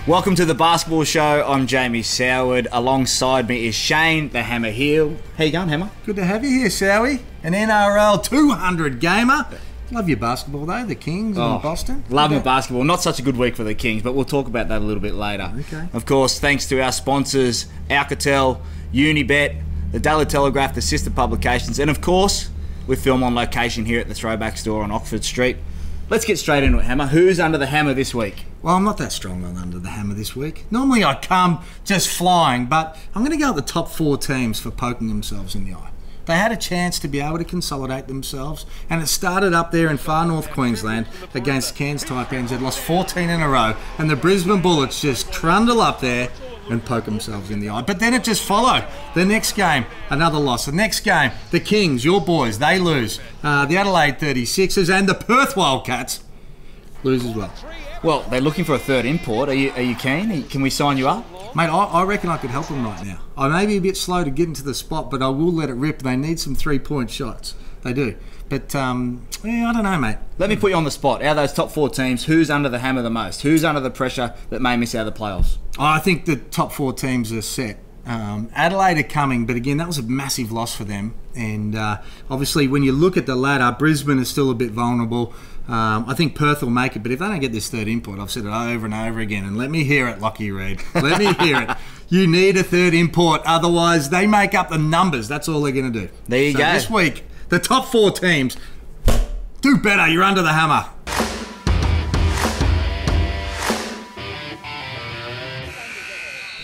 Welcome to the Basketball Show. I'm Jamie Soward. Alongside me is Shane, the Hammer Heel. How you going, Hammer? Good to have you here, Sowie. An NRL 200 gamer. Love your basketball, though, the Kings in Boston. Love my basketball. Not such a good week for the Kings, but we'll talk about that a little bit later. Okay. Of course, thanks to our sponsors, Alcatel, Unibet, the Daily Telegraph, the sister publications, and of course, we film on location here at the Throwback Store on Oxford Street. Let's get straight into it, Hammer. Who's under the hammer this week? Well, I'm not that strong on under the hammer this week. Normally I come just flying, but I'm going to go with the top 4 teams for poking themselves in the eye. They had a chance to be able to consolidate themselves, and it started up there in far north Queensland against Cairns Taipans. They'd lost 14 in a row, and the Brisbane Bullets just trundle up there and poke themselves in the eye. But then it just followed. The next game, another loss. The next game, the Kings, your boys, they lose. The Adelaide 36ers and the Perth Wildcats lose as well. Well, they're looking for a third import. Are you keen? Can we sign you up? Mate, I reckon I could help them right now. I may be a bit slow to get into the spot, but I will let it rip. They need some three-point shots. They do. But, yeah, I don't know, mate. Let me put you on the spot. Out of those top 4 teams, who's under the hammer the most? Who's under the pressure that may miss out of the playoffs? I think the top 4 teams are set. Adelaide are coming, but again, that was a massive loss for them. And obviously, when you look at the ladder, Brisbane is still a bit vulnerable. I think Perth will make it, but if they don't get this third import, I've said it over and over again, and let me hear it, Lockie Reed. Let me hear it. You need a third import, otherwise they make up the numbers. That's all they're going to do. There you go. This week, the top 4 teams, do better. You're under the hammer.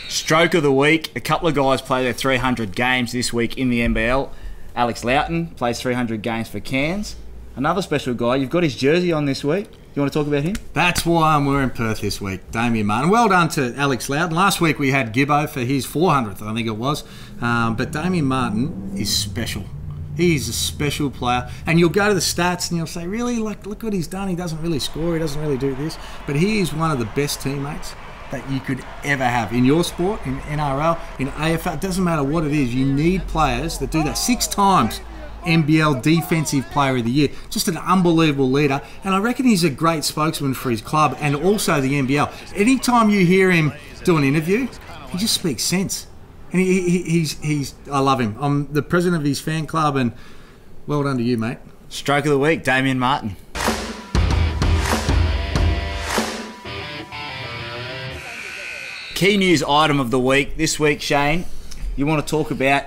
Stroke of the week. A couple of guys play their 300 games this week in the NBL. Alex Loughton plays 300 games for Cairns. Another special guy. You've got his jersey on this week. You want to talk about him? That's why I'm wearing Perth this week, Damien Martin. Well done to Alex Loughton. Last week we had Gibbo for his 400th, I think it was. But Damien Martin is special. He's a special player. And you'll go to the stats and you'll say, really? Like, look what he's done. He doesn't really score. He doesn't really do this. But he is one of the best teammates that you could ever have in your sport, in NRL, in AFL. It doesn't matter what it is. You need players that do that. 6 times NBL Defensive Player of the Year. Just an unbelievable leader. And I reckon he's a great spokesman for his club and also the NBL. Anytime you hear him do an interview, he just speaks sense. And he's I love him. I'm the president of his fan club, and well done to you, mate. Stroke of the week, Damien Martin. Key news item of the week. This week, Shane, you want to talk about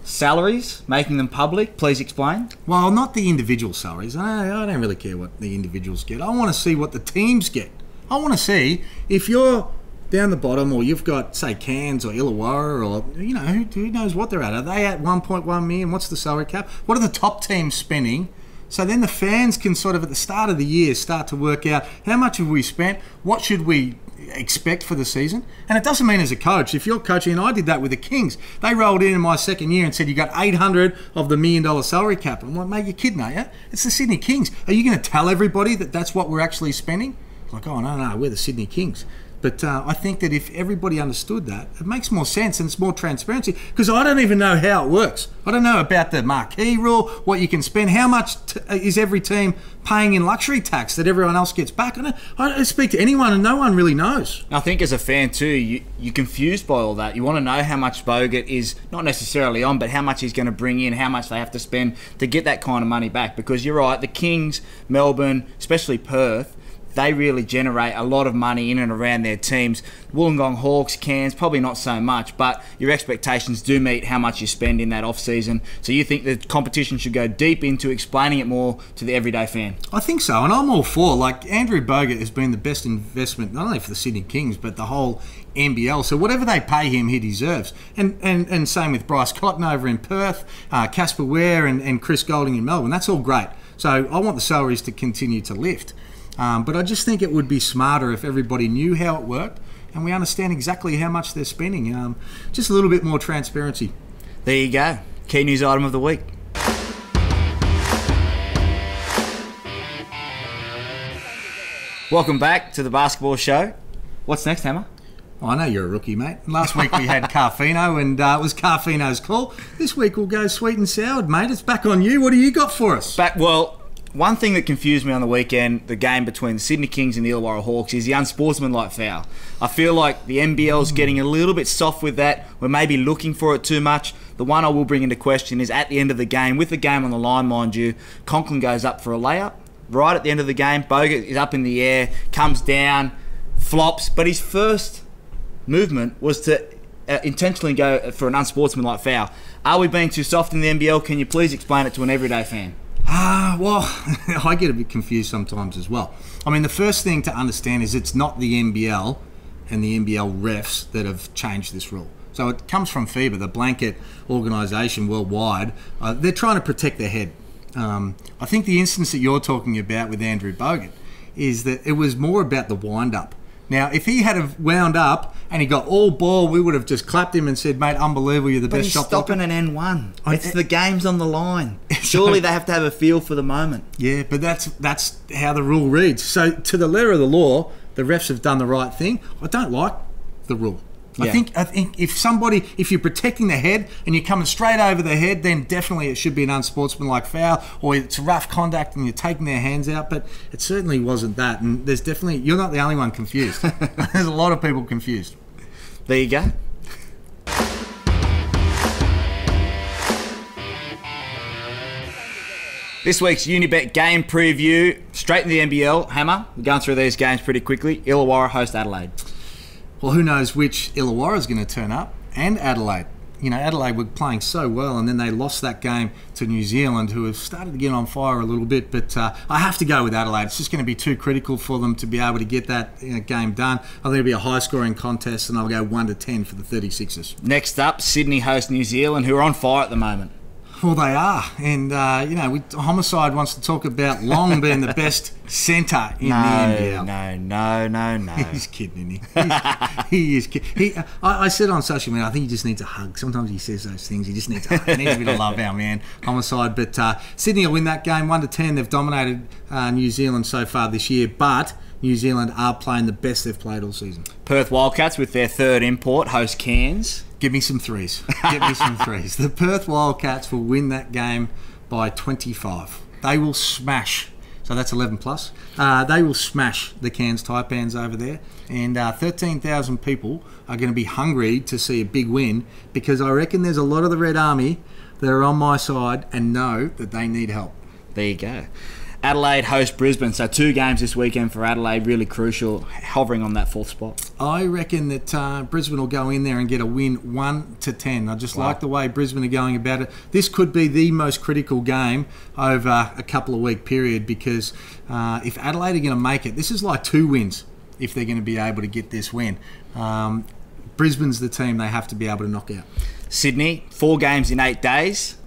salaries, making them public. Please explain. Well, not the individual salaries. I don't really care what the individuals get. I want to see what the teams get. I want to see if you're down the bottom, or you've got, say, Cairns or Illawarra, or, you know, who knows what they're at. Are they at 1.1 million? What's the salary cap? What are the top teams spending? So then the fans can sort of, at the start of the year, start to work out how much have we spent, what should we expect for the season. And it doesn't mean as a coach, if you're coaching, and I did that with the Kings, they rolled in my second year and said, you got 800 of the $1 million salary cap. I'm like, mate, you're kidding, are you? It's the Sydney Kings. Are you going to tell everybody that that's what we're actually spending? Like, oh, no, we're the Sydney Kings. But I think that if everybody understood that, it makes more sense and it's more transparency, because I don't even know how it works. I don't know about the marquee rule, what you can spend, how much is every team paying in luxury tax that everyone else gets back. I don't speak to anyone and no one really knows. I think as a fan too, you're confused by all that. You want to know how much Bogut is not necessarily on, but how much he's going to bring in, how much they have to spend to get that kind of money back. Because you're right, the Kings, Melbourne, especially Perth, they really generate a lot of money in and around their teams. Wollongong Hawks, Cairns, probably not so much, but your expectations do meet how much you spend in that off-season. So you think the competition should go deep into explaining it more to the everyday fan? I think so, and I'm all for, like, Andrew Bogut has been the best investment, not only for the Sydney Kings, but the whole NBL. So whatever they pay him, he deserves. And same with Bryce Cotton over in Perth, Casper Ware and Chris Golding in Melbourne. That's all great. So I want the salaries to continue to lift. But I just think it would be smarter if everybody knew how it worked and we understand exactly how much they're spending. Just a little bit more transparency. There you go. Key news item of the week. Welcome back to the Basketball Show. What's next, Hammer? Oh, I know you're a rookie, mate. Last week we had Carfino, and it was Carfino's call. This week we'll go sweet and sour, mate. It's back on you. What do you got for us? Well, One thing that confused me on the weekend, the game between the Sydney Kings and the Illawarra Hawks, is the unsportsmanlike foul. I feel like the NBL's getting a little bit soft with that. We're maybe looking for it too much. The one I will bring into question is at the end of the game, with the game on the line, mind you, Conklin goes up for a layup. Right at the end of the game, Bogut is up in the air, comes down, flops, but his first movement was to intentionally go for an unsportsmanlike foul. Are we being too soft in the NBL? Can you please explain it to an everyday fan? Well, I get a bit confused sometimes as well. I mean, the first thing to understand is it's not the NBL and the NBL refs that have changed this rule. So it comes from FIBA, the blanket organisation worldwide. They're trying to protect their head. I think the instance that you're talking about with Andrew Bogut is that it was more about the wind-up. Now, if he had have wound up and he got all ball, we would have just clapped him and said, mate, unbelievable, you're the best shot blocker. But he's stopping an N1. It's the game's on the line. Surely they have to have a feel for the moment. Yeah, but that's how the rule reads. So to the letter of the law, the refs have done the right thing. I don't like the rule. Yeah. I think if you're protecting the head and you're coming straight over the head, then definitely it should be an unsportsmanlike foul, or it's rough conduct and you're taking their hands out. But it certainly wasn't that. And you're not the only one confused. There's a lot of people confused. There you go. This week's Unibet game preview, straight in the NBL. Hammer, we're going through these games pretty quickly. Illawarra host Adelaide. Well, who knows which Illawarra is going to turn up, and Adelaide. You know, Adelaide were playing so well, and then they lost that game to New Zealand, who have started to get on fire a little bit. But I have to go with Adelaide. It's just going to be too critical for them to be able to get that game done. I think it'll be a high-scoring contest, and I'll go 1-10 for the 36ers. Next up, Sydney host New Zealand, who are on fire at the moment. Well, they are. And, Homicide wants to talk about Long being the best centre in the NBL. No. He's kidding, isn't he? He is kidding. I said on social media, I think he just needs a hug. Sometimes he says those things. He just needs a hug. He needs a bit of love, our man, Homicide. But Sydney will win that game 1-10. They've dominated New Zealand so far this year. But New Zealand are playing the best they've played all season. Perth Wildcats, with their third import, host Cairns. Give me some threes. The Perth Wildcats will win that game by 25. They will smash. So that's 11 plus. They will smash the Cairns Taipans over there. And 13,000 people are going to be hungry to see a big win, because I reckon there's a lot of the Red Army that are on my side and know that they need help. There you go. Adelaide host Brisbane, so 2 games this weekend for Adelaide, really crucial, hovering on that 4th spot. I reckon that Brisbane will go in there and get a win 1-10. I just like the way Brisbane are going about it. This could be the most critical game over a couple of week period, because if Adelaide are going to make it, this is like 2 wins if they're going to be able to get this win. Brisbane's the team they have to be able to knock out. Sydney, 4 games in 8 days.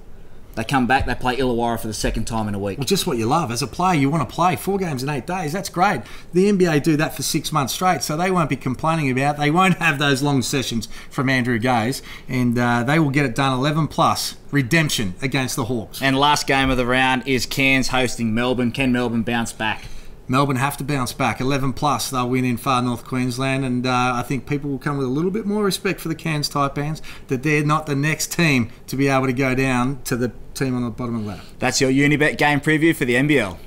They come back, they play Illawarra for the 2nd time in a week. Well, just what you love. As a player, you want to play 4 games in 8 days. That's great. The NBA do that for 6 months straight, so they won't be complaining about it. They won't have those long sessions from Andrew Gaze, and they will get it done 11 plus. Redemption against the Hawks. And last game of the round is Cairns hosting Melbourne. Can Melbourne bounce back? Melbourne have to bounce back. 11 plus, they'll win in far north Queensland, and I think people will come with a little bit more respect for the Cairns Taipans, that they're not the next team to be able to go down to the team on the bottom of the ladder. That's your Unibet game preview for the NBL.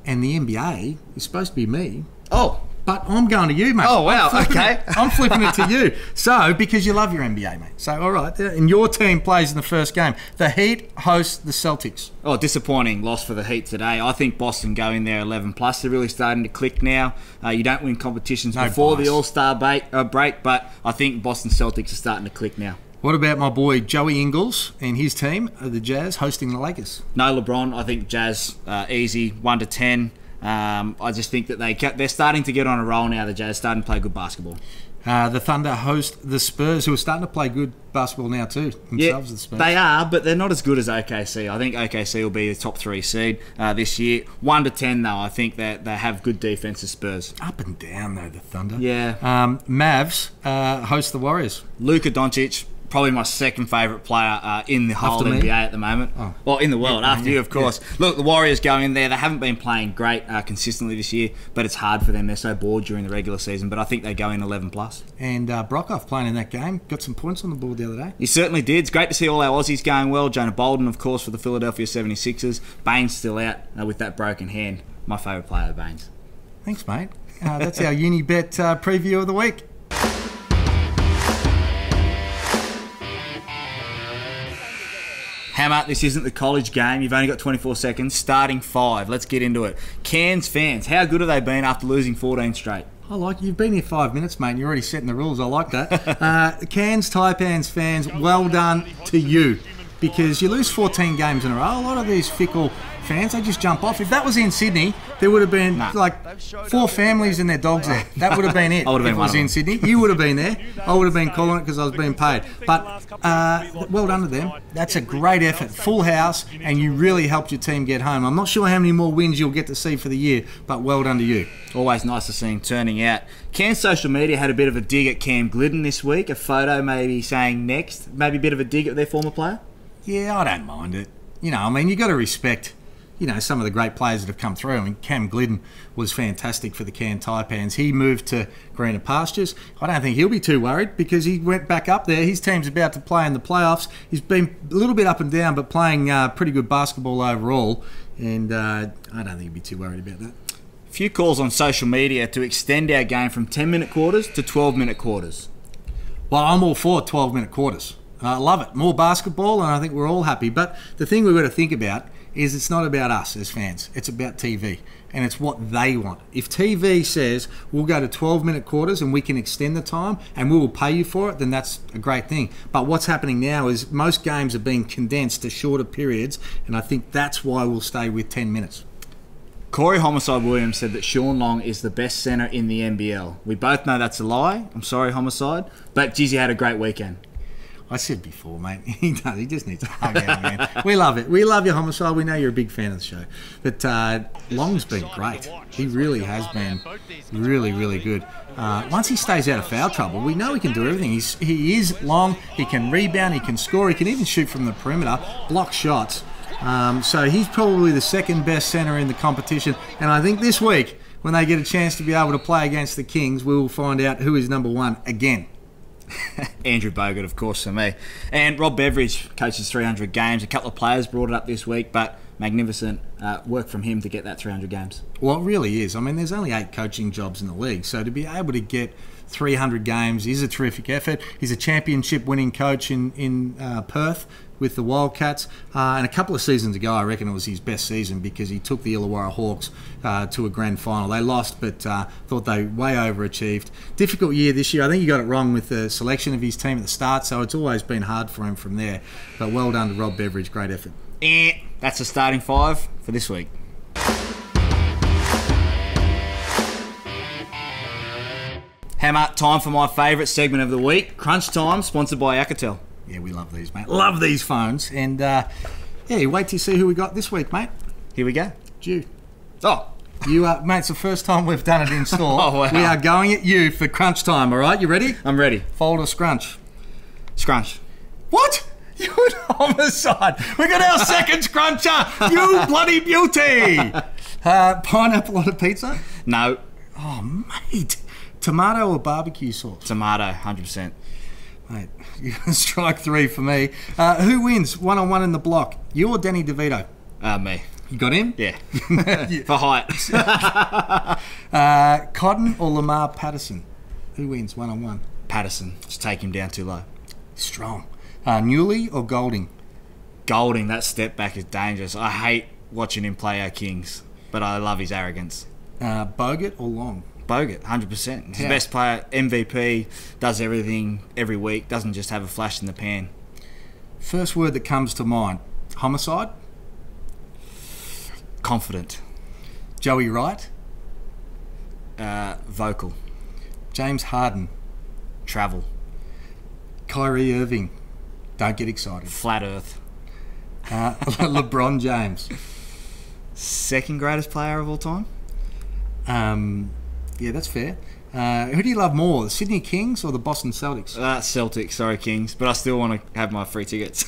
And the NBA is supposed to be me. Oh. But I'm going to you, mate. Oh, wow, okay. I'm flipping it to you. So, because you love your NBA, mate. So, all right, and your team plays in the first game. The Heat host the Celtics. Oh, disappointing loss for the Heat today. I think Boston go in there 11 plus. They're really starting to click now. You don't win competitions before the All-Star break, but I think Boston Celtics are starting to click now. What about my boy Joey Ingles and his team, the Jazz, hosting the Lakers? No LeBron. I think Jazz easy, 1-10. I just think that they're starting to get on a roll now. The Jazz starting to play good basketball. The Thunder host the Spurs, who are starting to play good basketball now too themselves. Yeah, the Spurs. They are, but they're not as good as OKC. I think OKC will be the top 3 seed this year. 1-10 though. I think that they have good defense. The Spurs up and down though. The Thunder. Yeah. Mavs host the Warriors. Luka Doncic probably my second favourite player in the whole NBA at the moment. Oh. Well, in the world, after you, of course. Yeah. Look, the Warriors go in there. They haven't been playing great consistently this year, but it's hard for them. They're so bored during the regular season, but I think they go in 11+. And Brockhoff playing in that game, got some points on the board the other day. He certainly did. It's great to see all our Aussies going well. Jonah Bolden, of course, for the Philadelphia 76ers. Baines still out with that broken hand. My favourite player, Baines. Thanks, mate. That's our Unibet preview of the week. Hammer, this isn't the college game. You've only got 24 seconds. Starting 5. Let's get into it. Cairns fans, how good have they been after losing 14 straight? I like you've been here 5 minutes, mate. And you're already setting the rules. I like that. Cairns Taipans fans, well done to you, because you lose 14 games in a row. A lot of these fickle fans, they just jump off. If that was in Sydney, there would have been like 4 families and their dogs there. That would have been it. I would have been if it was in Sydney. You would have been there. I would have been calling it because I was being paid. But well done to them. That's a great effort. Full house, and you really helped your team get home. I'm not sure how many more wins you'll get to see for the year, but well done to you. Always nice to see him turning out. Cairns social media had a bit of a dig at Cam Glidden this week. A photo maybe saying next. Maybe a bit of a dig at their former player. Yeah, I don't mind it. You know, I mean, you got to respect, you know, some of the great players that have come through. I mean, Cam Glidden was fantastic for the Cairns Taipans. He moved to greener pastures. I don't think he'll be too worried because he went back up there. His team's about to play in the playoffs. He's been a little bit up and down, but playing pretty good basketball overall. And I don't think he'll be too worried about that. A few calls on social media to extend our game from 10-minute quarters to 12-minute quarters. Well, I'm all for 12-minute quarters. I love it. More basketball, and I think we're all happy. But the thing we've got to think about is it's not about us as fans. It's about TV, and it's what they want. If TV says we'll go to 12-minute quarters and we can extend the time and we will pay you for it, then that's a great thing. But what's happening now is most games are being condensed to shorter periods, and I think that's why we'll stay with 10 minutes. Corey Homicide Williams said that Sean Long is the best centre in the NBL. We both know that's a lie. I'm sorry, Homicide. But, geez, he had a great weekend. I said before, mate, he does. He just needs to hug out, man. We love it. We love you, Homicide. We know you're a big fan of the show. But Long's been great. He really has been really, really good. Once he stays out of foul trouble, we know he can do everything. He is Long. He can rebound. He can score. He can even shoot from the perimeter, block shots. So he's probably the second best centre in the competition. And I think this week, when they get a chance to be able to play against the Kings, we will find out who is number 1 again. Andrew Bogut, of course, for me. And Rob Beveridge coaches 300 games. A couple of players brought it up this week, but magnificent work from him to get that 300 games. Well, it really is. I mean, there's only 8 coaching jobs in the league, so to be able to get 300 games is a terrific effort. He's a championship-winning coach in Perth with the Wildcats, and a couple of seasons ago I reckon it was his best season because he took the Illawarra Hawks to a grand final. They lost, but thought they way overachieved. Difficult year this year. I think he got it wrong with the selection of his team at the start, so it's always been hard for him from there, but well done to Rob Beveridge. Great effort. That's the starting 5 for this week. Hammer, time for my favourite segment of the week, Crunchtime, sponsored by Alcatel. Yeah, we love these, mate. Love these phones. And, yeah, wait till you see who we got this week, mate. Here we go. You. Oh. You mate, it's the first time we've done it in store. Oh, wow. We are going at you for crunch time, all right? You ready? I'm ready. Fold or scrunch? Scrunch. What? You're an homicide. We got our second scruncher. You bloody beauty. Pineapple on a pizza? No. Oh, mate. Tomato or barbecue sauce? Tomato, 100%. Mate, you're going to strike 3 for me. Who wins one-on-one in the block? You or Danny DeVito? Me. You got him? Yeah. For height. Cotton or Lamar Patterson? Who wins one-on-one? Patterson. Just take him down too low. Strong. Newley or Golding? Golding, that step back is dangerous. I hate watching him play our Kings, but I love his arrogance. Bogut or Long? Bogut, 100%. He's the best player, MVP, does everything every week, doesn't just have a flash in the pan. First word that comes to mind, homicide? Confident. Joey Wright? Vocal. James Harden? Travel. Kyrie Irving? Don't get excited. Flat Earth. LeBron James? Second greatest player of all time? Yeah, that's fair. Who do you love more, the Sydney Kings or the Boston Celtics? Celtics, sorry Kings, but I still want to have my free tickets.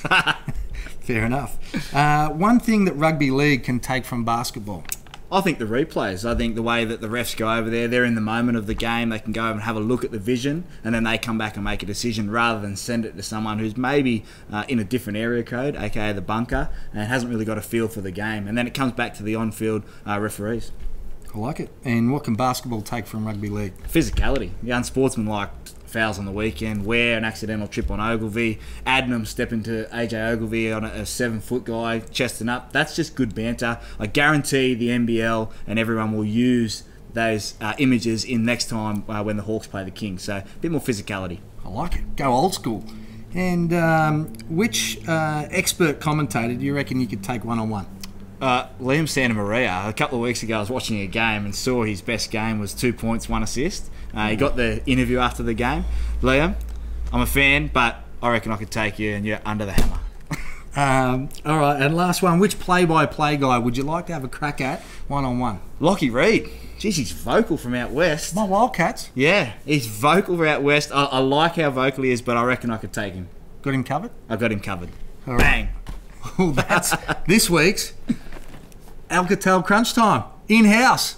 Fair enough. One thing that rugby league can take from basketball? I think the replays. I think the way that the refs go over there, they're in the moment of the game. They can go over and have a look at the vision, and then they come back and make a decision rather than send it to someone who's maybe in a different area code, aka the bunker, and hasn't really got a feel for the game. And then it comes back to the on-field referees. I like it. And what can basketball take from rugby league? Physicality. The unsportsmanlike fouls on the weekend, Ware an accidental trip on Ogilvy, Adnam stepping to AJ Ogilvy on a 7-foot guy, chesting up. That's just good banter. I guarantee the NBL and everyone will use those images in next time when the Hawks play the Kings. So a bit more physicality. I like it. Go old school. And which expert commentator do you reckon you could take one-on-one? Liam Santamaria. A couple of weeks ago I was watching a game and saw his best game was 2 points, 1 assist. He got the interview after the game. Liam, I'm a fan, but I reckon I could take you and you're under the hammer. All right, and last one. Which play-by-play guy would you like to have a crack at one-on-one? Lockie Reed. Jeez, he's vocal from out west. My Wildcats. Yeah, he's vocal from out west. I like how vocal he is, but I reckon I could take him. Got him covered? I've got him covered. All Bang. Right. Well, that's this week's Alcatel Crunchtime. In-house.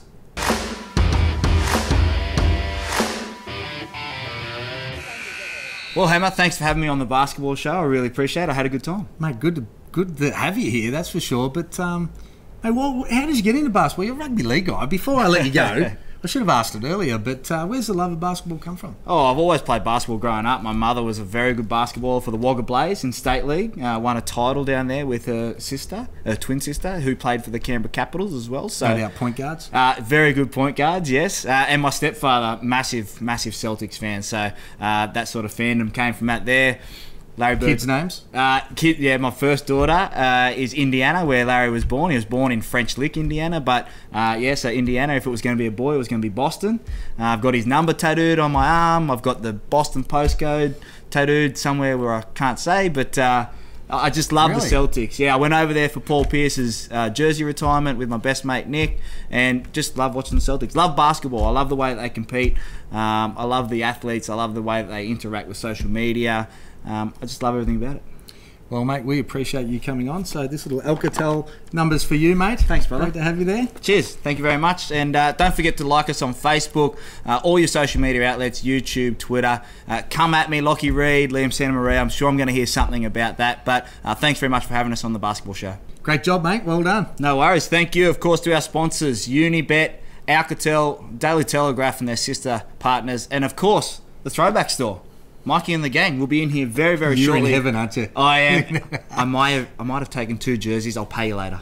Well, Hammer, thanks for having me on the basketball show. I really appreciate it. I had a good time. Mate, good to have you here, that's for sure. But, hey, well, how did you get into basketball? You're a rugby league guy. Before I let you go, I should have asked it earlier, but where's the love of basketball come from? Oh, I've always played basketball growing up. My mother was a very good basketballer for the Wagga Blaze in State League. Won a title down there with her twin sister, who played for the Canberra Capitals as well. So, no doubt, point guards? Very good point guards, yes. And my stepfather, massive Celtics fan. So that sort of fandom came from that there. Larry Bird. Kids' names? My first daughter is Indiana, where Larry was born. He was born in French Lick, Indiana. But, so Indiana, if it was going to be a boy, it was going to be Boston. I've got his number tattooed on my arm. I've got the Boston postcode tattooed somewhere where I can't say. But I just love the Celtics. Yeah, I went over there for Paul Pierce's jersey retirement with my best mate, Nick, and just love watching the Celtics. Love basketball. I love the way that they compete. I love the athletes. I love the way that they interact with social media. I just love everything about it. Well, mate, we appreciate you coming on. So this little Alcatel number's for you, mate. Thanks, brother. Great to have you there. Cheers. Thank you very much. And don't forget to like us on Facebook, all your social media outlets, YouTube, Twitter. Come at me, Lockie Reed, Liam Santamaria. I'm sure I'm going to hear something about that. But thanks very much for having us on the basketball show. Great job, mate. Well done. No worries. Thank you, of course, to our sponsors, Unibet, Alcatel, Daily Telegraph and their sister partners, and, of course, the Throwback Store. Mikey and the gang will be in here very, very shortly. You're in heaven, aren't you? I am. I might have taken 2 jerseys. I'll pay you later.